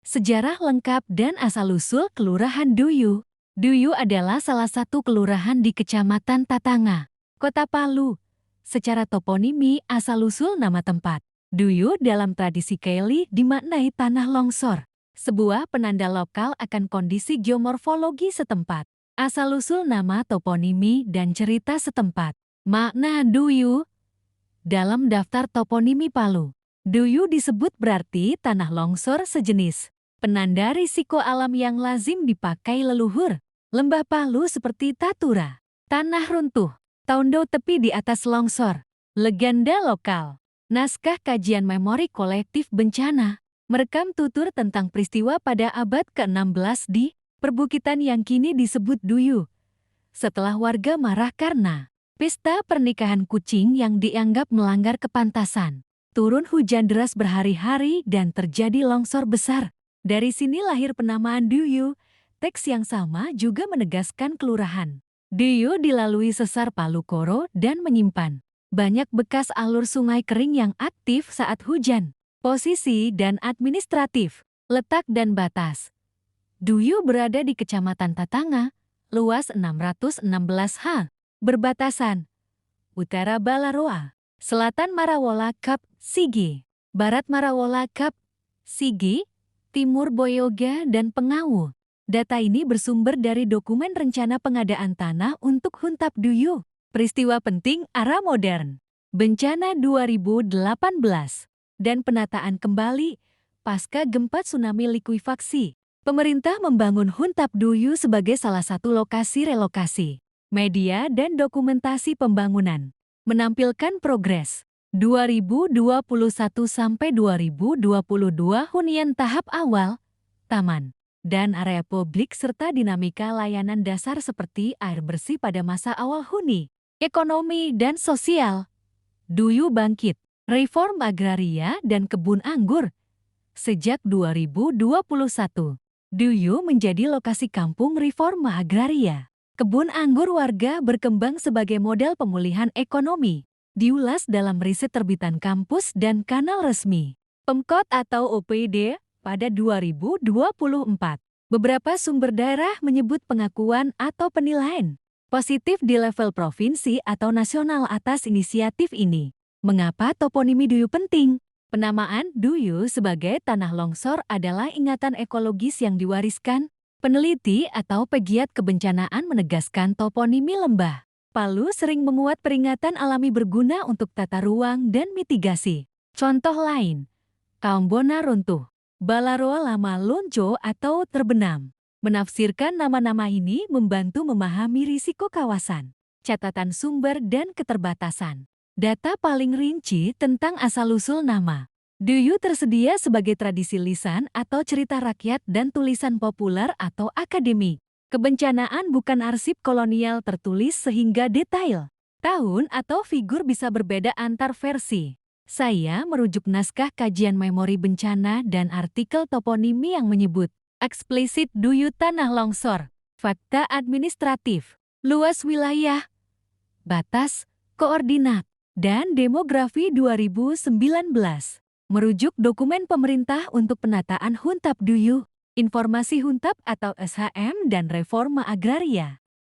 Sejarah lengkap dan asal-usul Kelurahan Duyu. Duyu adalah salah satu kelurahan di Kecamatan Tatanga, Kota Palu. Secara toponimi, asal-usul nama tempat. Duyu dalam tradisi Keli dimaknai tanah longsor, sebuah penanda lokal akan kondisi geomorfologi setempat. Asal-usul nama, toponimi, dan cerita setempat. Makna Duyu dalam daftar toponimi Palu. Duyu disebut berarti tanah longsor sejenis, penanda risiko alam yang lazim dipakai leluhur. Lembah Palu seperti Tatura, tanah runtuh, Taundo tepi di atas longsor. Legenda lokal, naskah kajian memori kolektif bencana, merekam tutur tentang peristiwa pada abad ke-16 di perbukitan yang kini disebut Duyu. Setelah warga marah karena pesta pernikahan kucing yang dianggap melanggar kepantasan, turun hujan deras berhari-hari dan terjadi longsor besar. Dari sini lahir penamaan Duyu. Teks yang sama juga menegaskan kelurahan Duyu dilalui sesar Palu Koro dan menyimpan banyak bekas alur sungai kering yang aktif saat hujan. Posisi dan administratif, letak dan batas. Duyu berada di Kecamatan Tatanga, luas 616 ha, berbatasan utara Balaroa, selatan Marawola Kap, Sigi, barat Marawola Kap, Sigi, timur Boyoga dan Pengawu. Data ini bersumber dari dokumen rencana pengadaan tanah untuk Huntap Duyu. Peristiwa penting era modern, bencana 2018, dan penataan kembali pasca gempa tsunami likuifaksi. Pemerintah membangun Huntap Duyu sebagai salah satu lokasi relokasi. Media dan dokumentasi pembangunan menampilkan progres 2021 sampai 2022 hunian tahap awal, taman, dan area publik serta dinamika layanan dasar seperti air bersih pada masa awal huni, ekonomi dan sosial. Duyu bangkit, reform agraria dan kebun anggur. Sejak 2021, Duyu menjadi lokasi kampung reforma agraria. Kebun anggur warga berkembang sebagai model pemulihan ekonomi. Diulas dalam riset terbitan kampus dan kanal resmi Pemkot atau OPD pada 2024. Beberapa sumber daerah menyebut pengakuan atau penilaian positif di level provinsi atau nasional atas inisiatif ini. Mengapa toponimi Duyu penting? Penamaan Duyu sebagai tanah longsor adalah ingatan ekologis yang diwariskan. Peneliti atau pegiat kebencanaan menegaskan toponimi lembah Palu sering memuat peringatan alami berguna untuk tata ruang dan mitigasi. Contoh lain, Kaumbona runtuh, Balaroa lama lonco atau terbenam. Menafsirkan nama-nama ini membantu memahami risiko kawasan, catatan sumber dan keterbatasan. Data paling rinci tentang asal-usul nama Duyu tersedia sebagai tradisi lisan atau cerita rakyat dan tulisan populer atau akademik. Kebencanaan bukan arsip kolonial tertulis sehingga detail. Tahun atau figur bisa berbeda antar versi. Saya merujuk naskah kajian memori bencana dan artikel toponimi yang menyebut eksplisit Duyu tanah longsor. Fakta administratif, luas wilayah, batas, koordinat, dan demografi 2019. Merujuk dokumen pemerintah untuk penataan Huntap Duyu, informasi Huntap atau SHM dan reforma agraria.